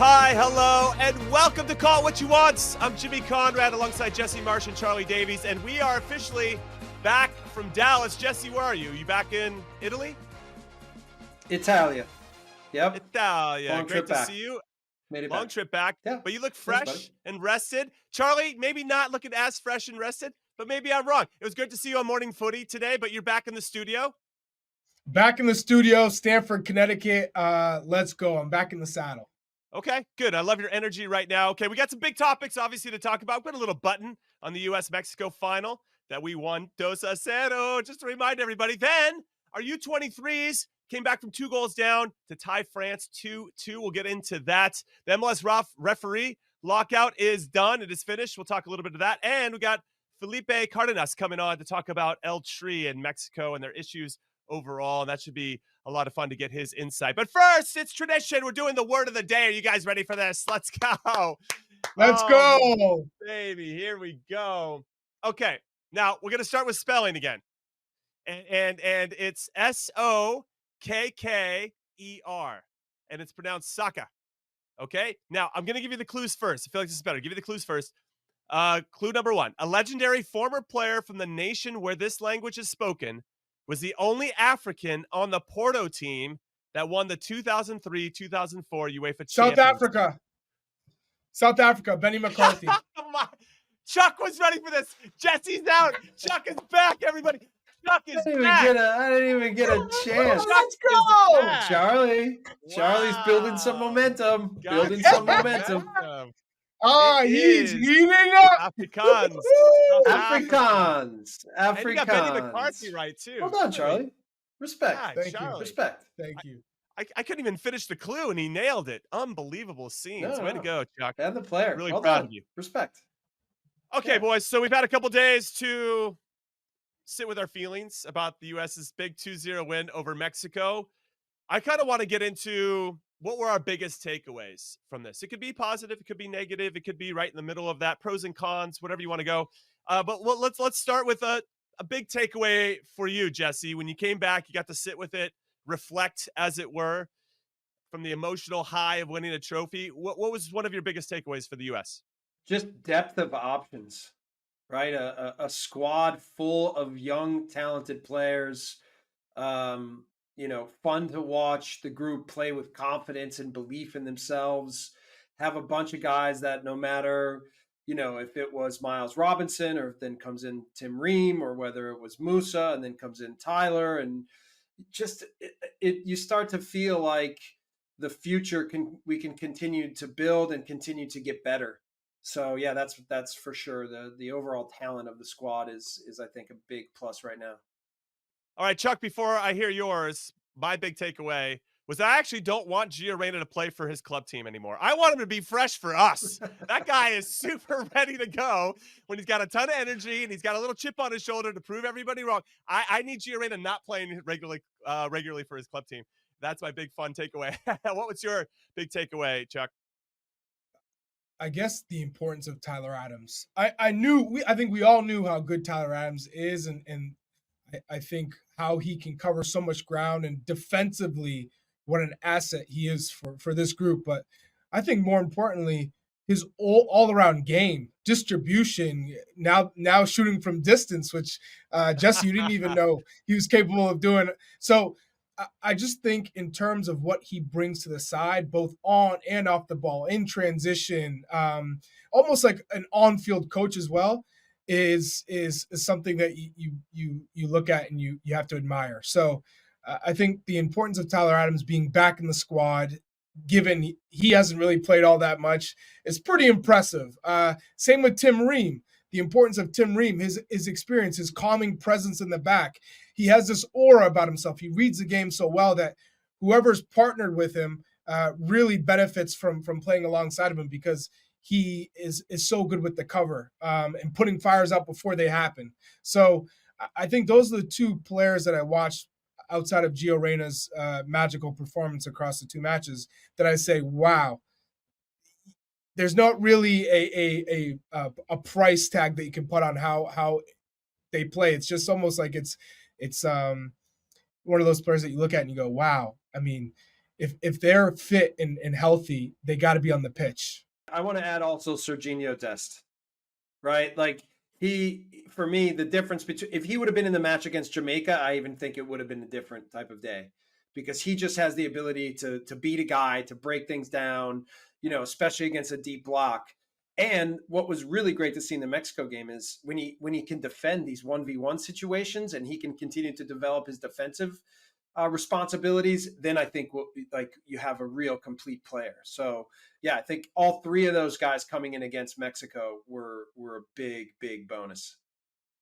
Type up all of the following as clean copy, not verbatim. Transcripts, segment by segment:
Hi, hello, and welcome to Call It What You Want. I'm Jimmy Conrad alongside Jesse Marsh and Charlie Davies, and we are officially back from Dallas. Jesse, where are you? You back in Italy? Italia. Yep. Italia. Long Great trip to back. see you. Made it Long back. trip back. Yeah. But you look Thanks, fresh and rested. Charlie, maybe not looking as fresh and rested, but maybe I'm wrong. It was good to see you on Morning Footy today, but you're back in the studio. Back in the studio, Stamford, Connecticut. Let's go. I'm back in the saddle. Okay, good. I love your energy right now. Okay, we got some big topics, obviously, to talk about. We've got a little button on the USMexico final that we won 2-0. Just to remind everybody, then our U23s came back from 2 goals down to tie France 2-2. We'll get into that. The MLS referee lockout is done. It is finished. We'll talk a little bit of that. And we got Felipe Cardenas coming on to talk about El Tri in Mexico and their issues overall. And that should be a lot of fun to get his insight. But first, it's tradition. We're doing the word of the day. Are you guys ready for this? Let's go. Let's go. Baby, here we go. Okay, now we're going to start with spelling again. And it's Sokker. And it's pronounced Saka. Okay? Now, I'm going to give you the clues first. I feel like this is better. Give you the clues first. Clue number 1. A legendary former player from the nation where this language is spoken was the only African on the Porto team that won the 2003-2004 UEFA Champions South Africa, Benny McCarthy. Chuck was ready for this. Jesse's out. Chuck is back, everybody. Chuck is back. I didn't even get a chance. Let's go. Charlie's building some momentum. He's heating up. Afrikaans. And you got Benny McCarthy right, too. Well done, Charlie. Respect. Thank you. Respect. Thank you. I couldn't even finish the clue, and he nailed it. Unbelievable scenes. Way to go, Chuck. And the player. Really well proud done. of you. Respect. Okay, boys. So we've had a couple days to sit with our feelings about the U.S.'s big 2-0 win over Mexico. I kind of want to get into what were our biggest takeaways from this. It could be positive, it could be negative, it could be right in the middle of that, pros and cons, whatever you want to go. But let's start with a big takeaway for you, Jesse. When you came back, you got to sit with it, reflect, as it were, from the emotional high of winning a trophy. What was one of your biggest takeaways for the U.S.? Just depth of options, right? A squad full of young, talented players. Fun to watch the group play with confidence and belief in themselves. Have a bunch of guys that no matter, if it was Miles Robinson or then comes in Tim Ream, or whether it was Musa and then comes in Tyler, and just you start to feel like the future we can continue to build and continue to get better. So yeah, that's for sure. The overall talent of the squad is I think a big plus right now. All right, Chuck, before I hear yours, my big takeaway was I actually don't want Gio Reyna to play for his club team anymore. I want him to be fresh for us. That guy is super ready to go when he's got a ton of energy and he's got a little chip on his shoulder to prove everybody wrong. I need Gio Reyna not playing regularly for his club team. That's my big fun takeaway. What was your big takeaway, Chuck? I guess the importance of Tyler Adams. I think we all knew how good Tyler Adams is, and I think how he can cover so much ground, and defensively, what an asset he is for this group. But I think more importantly, his all-around game, distribution, now shooting from distance, which Jesse, you didn't even know he was capable of doing. So I just think in terms of what he brings to the side, both on and off the ball, in transition, almost like an on-field coach as well, is something that you look at and you have to admire. So I think the importance of Tyler Adams being back in the squad, given he hasn't really played all that much, is pretty impressive. Same with Tim Ream. The importance of Tim Ream, his experience, his calming presence in the back. He has this aura about himself. He reads the game so well that whoever's partnered with him really benefits from playing alongside of him, because he is so good with the cover and putting fires out before they happen. So I think those are the two players that I watched outside of Gio Reyna's magical performance across the 2 matches that I say, wow, there's not really a price tag that you can put on how they play. It's just almost like it's one of those players that you look at and you go, wow. I mean, if they're fit and healthy, they got to be on the pitch. I want to add also Serginho Dest, right? Like for me, the difference between, if he would have been in the match against Jamaica, I even think it would have been a different type of day, because he just has the ability to beat a guy, to break things down, especially against a deep block. And what was really great to see in the Mexico game is when he can defend these 1v1 situations and he can continue to develop his defensive responsibilities, then I think you have a real complete player. So yeah, I think all three of those guys coming in against Mexico were a big bonus.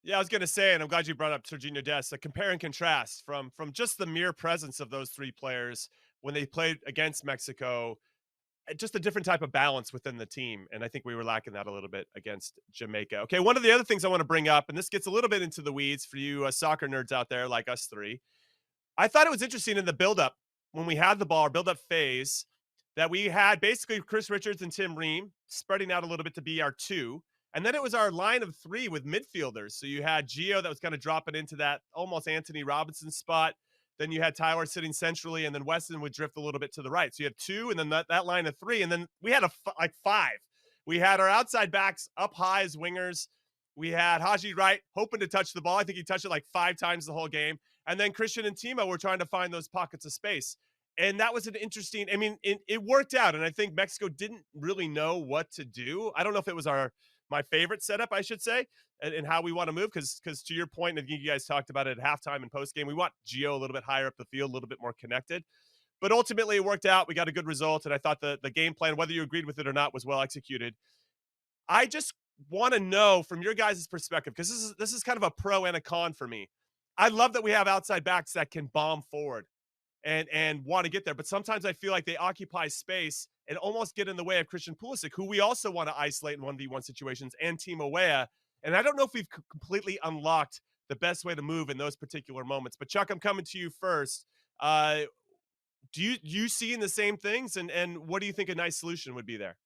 Yeah, I was going to say, and I'm glad you brought up Serginho Dest, a compare and contrast from just the mere presence of those three players when they played against Mexico, just a different type of balance within the team. And I think we were lacking that a little bit against Jamaica. Okay, one of the other things I want to bring up, and this gets a little bit into the weeds for you soccer nerds out there like us three. I thought it was interesting in the buildup when we had the ball, our buildup phase, that we had basically Chris Richards and Tim Ream spreading out a little bit to be our two. And then it was our line of three with midfielders. So you had Gio that was kind of dropping into that almost Anthony Robinson spot. Then you had Tyler sitting centrally, and then Weston would drift a little bit to the right. So you have two, and then that line of three. And then we had like five. We had our outside backs up high as wingers. We had Haji Wright hoping to touch the ball. I think he touched it like 5 times the whole game. And then Christian and Timo were trying to find those pockets of space. And that was an interesting, it worked out. And I think Mexico didn't really know what to do. I don't know if it was my favorite setup, I should say, and how we want to move. Because to your point, and you guys talked about it at halftime and postgame, we want Gio a little bit higher up the field, a little bit more connected. But ultimately, it worked out. We got a good result. And I thought the game plan, whether you agreed with it or not, was well executed. I just want to know from your guys' perspective, because this is kind of a pro and a con for me. I love that we have outside backs that can bomb forward and want to get there. But sometimes I feel like they occupy space and almost get in the way of Christian Pulisic, who we also want to isolate in 1v1 situations, and Timo Weah. And I don't know if we've completely unlocked the best way to move in those particular moments. But Chuck, I'm coming to you first. Do you see the same things? And what do you think a nice solution would be there?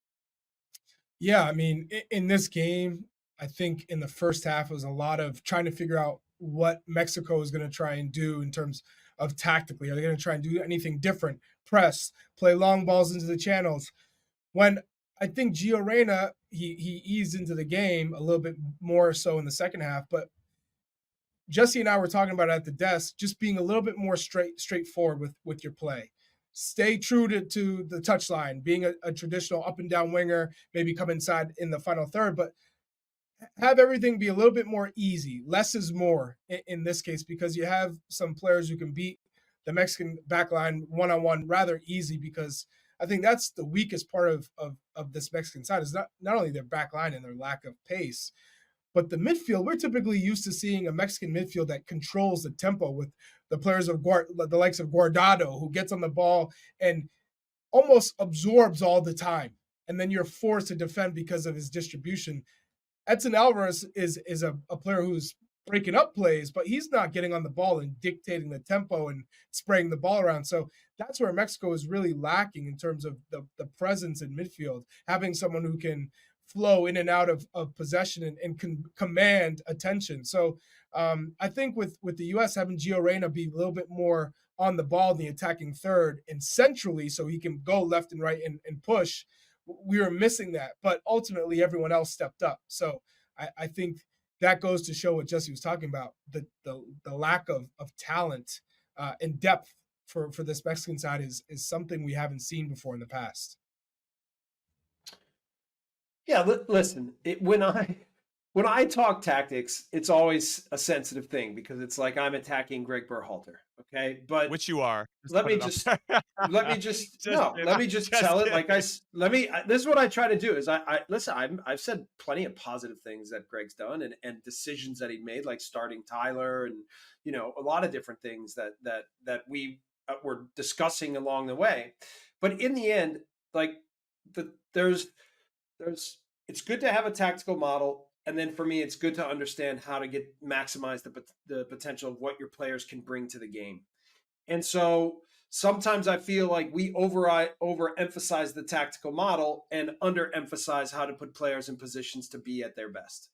Yeah, in this game, I think in the first half it was a lot of trying to figure out what Mexico is going to try and do in terms of tactically. Are they going to try and do anything different? Press, play long balls into the channels. When I think Gio Reyna, he eased into the game a little bit more so in the second half, but Jesse and I were talking about it at the desk, just being a little bit more straightforward with your play. Stay true to the touchline, being a traditional up and down winger, maybe come inside in the final third, but have everything be a little bit more easy. Less is more in this case, because you have some players who can beat the Mexican backline one-on-one rather easy, because I think that's the weakest part of this Mexican side is not only their backline and their lack of pace, but the midfield. We're typically used to seeing a Mexican midfield that controls the tempo with the players of the likes of Guardado, who gets on the ball and almost absorbs all the time. And then you're forced to defend because of his distribution. Edson Alvarez is a player who's breaking up plays, but he's not getting on the ball and dictating the tempo and spraying the ball around. So that's where Mexico is really lacking in terms of the presence in midfield, having someone who can flow in and out of possession and can command attention. So I think with the U.S. having Gio Reyna be a little bit more on the ball in the attacking third and centrally so he can go left and right and push, we were missing that. But ultimately, everyone else stepped up. So I think that goes to show what Jesse was talking about, the lack of talent and depth for this Mexican side is something we haven't seen before in the past. Yeah, listen, when I talk tactics, it's always a sensitive thing because it's like I'm attacking Greg Berhalter, okay? But which you are. Let me just tell it like this is what I try to do is I listen, I've said plenty of positive things that Greg's done and decisions that he made, like starting Tyler and a lot of different things that we were discussing along the way. But in the end, like it's good to have a tactical model. And then for me, it's good to understand how to maximize the potential of what your players can bring to the game. And so sometimes I feel like we overemphasize the tactical model and underemphasize how to put players in positions to be at their best.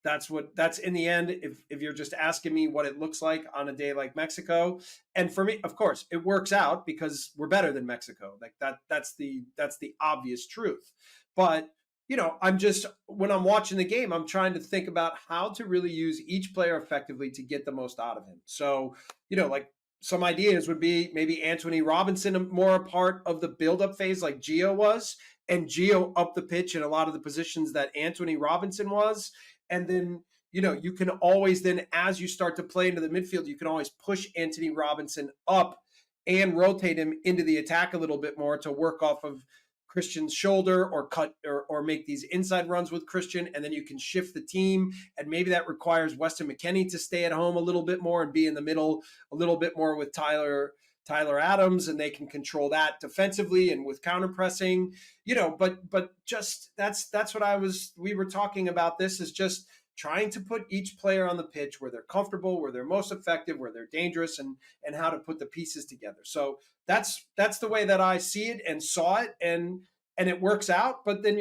That's in the end, if you're just asking me what it looks like on a day like Mexico. And for me, of course, it works out because we're better than Mexico. Like that's the obvious truth. But when I'm watching the game, I'm trying to think about how to really use each player effectively to get the most out of him. So, like some ideas would be maybe Anthony Robinson more a part of the build-up phase like Gio was, and Gio up the pitch in a lot of the positions that Anthony Robinson was. And then, you can always then, as you start to play into the midfield, you can always push Anthony Robinson up and rotate him into the attack a little bit more to work off of Christian's shoulder or cut or make these inside runs with Christian. And then you can shift the team. And maybe that requires Weston McKennie to stay at home a little bit more and be in the middle a little bit more with Tyler Adams, and they can control that defensively and with counter pressing, but just that's what we were talking about. This is just trying to put each player on the pitch where they're comfortable, where they're most effective, where they're dangerous, and how to put the pieces together. So that's the way that I see it and saw it, and it works out. But then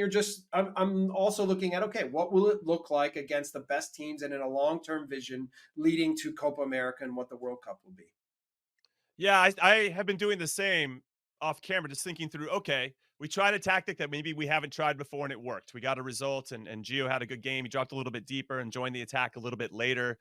I'm also looking at, okay, what will it look like against the best teams and in a long-term vision leading to Copa America and what the World Cup will be. Yeah, I have been doing the same off camera, just thinking through, okay, we tried a tactic that maybe we haven't tried before and it worked. We got a result, and Gio had a good game. He dropped a little bit deeper and joined the attack a little bit later.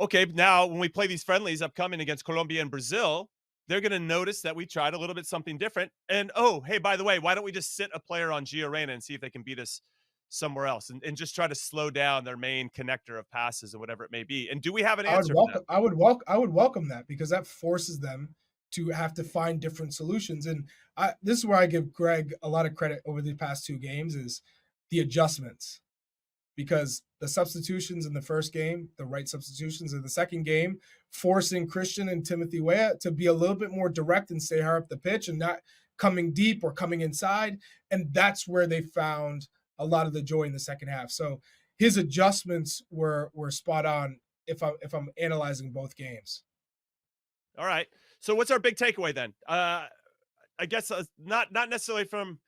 Okay, now when we play these friendlies upcoming against Colombia and Brazil, they're going to notice that we tried a little bit something different. And, oh, hey, by the way, why don't we just sit a player on Gio Reyna and see if they can beat us somewhere else and just try to slow down their main connector of passes or whatever it may be. And do we have an answer for that? I would welcome that, because that forces them to have to find different solutions. And this is where I give Greg a lot of credit over the past 2 games, is the adjustments, because the substitutions in the first game, the right substitutions in the second game, forcing Christian and Timothy Weah to be a little bit more direct and stay higher up the pitch and not coming deep or coming inside. And that's where they found a lot of the joy in the second half. So his adjustments were spot on if I'm analyzing both games. All right. So what's our big takeaway then? I guess not necessarily from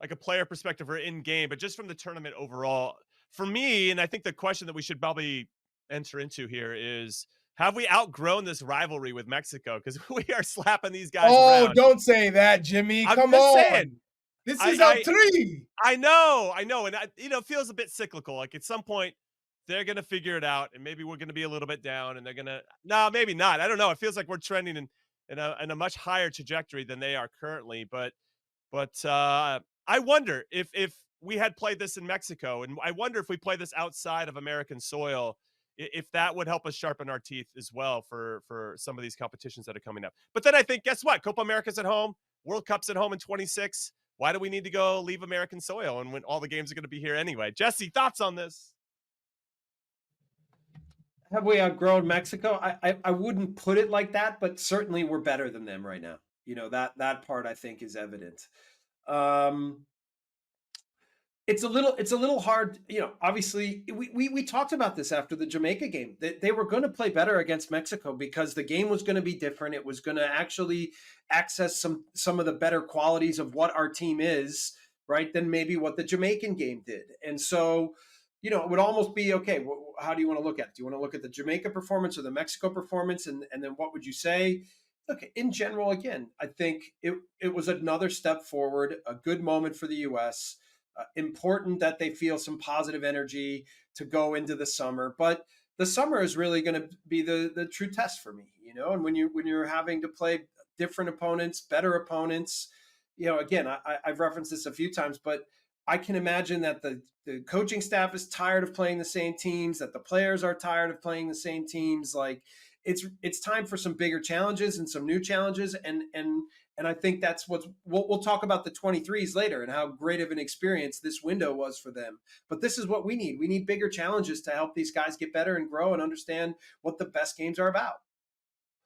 like a player perspective or in game, but just from the tournament overall. For me, and I think the question that we should probably enter into here is, have we outgrown this rivalry with Mexico? Because we are slapping these guys around. Don't say that, Jimmy. Come on. Saying. This is our 3. I know. And it feels a bit cyclical. Like at some point, they're going to figure it out, and maybe we're going to be a little bit down, and they're going to, no, maybe not. I don't know. It feels like we're trending in a much higher trajectory than they are currently. But I wonder if we had played this in Mexico, and I wonder if we play this outside of American soil, if that would help us sharpen our teeth as well for some of these competitions that are coming up. But then I think, guess what? Copa America's at home. World Cup's at home in 26. Why do we need to go leave American soil and when all the games are going to be here anyway? Jesse, thoughts on this? Have we outgrown Mexico? I wouldn't put it like that, but certainly we're better than them right now. That part I think is evident. It's a little hard, obviously we talked about this after the Jamaica game. They were going to play better against Mexico because the game was going to be different. It was going to actually access some of the better qualities of what our team is, right, than maybe what the Jamaican game did. And so, it would almost be, okay, how do you want to look at it? Do you want to look at the Jamaica performance or the Mexico performance? And then what would you say? Look, in general, again, I think it was another step forward, a good moment for the U.S., important that they feel some positive energy to go into the summer. But the summer is really going to be the true test for me, and when you're having to play different opponents, better opponents, again, I've referenced this a few times, but I can imagine that the coaching staff is tired of playing the same teams, that the players are tired of playing the same teams. Like it's time for some bigger challenges and some new challenges. And I think that's we'll talk about the 23s later and how great of an experience this window was for them. But this is what we need. We need bigger challenges to help these guys get better and grow and understand what the best games are about.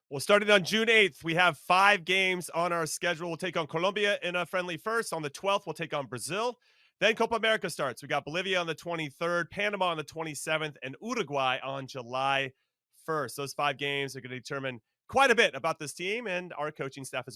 Well, starting on June 8th, we have 5 games on our schedule. We'll take on Colombia in a friendly first. On the 12th, we'll take on Brazil. Then Copa America starts. We got Bolivia on the 23rd, Panama on the 27th, and Uruguay on July 1st. Those 5 games are going to determine quite a bit about this team and our coaching staff as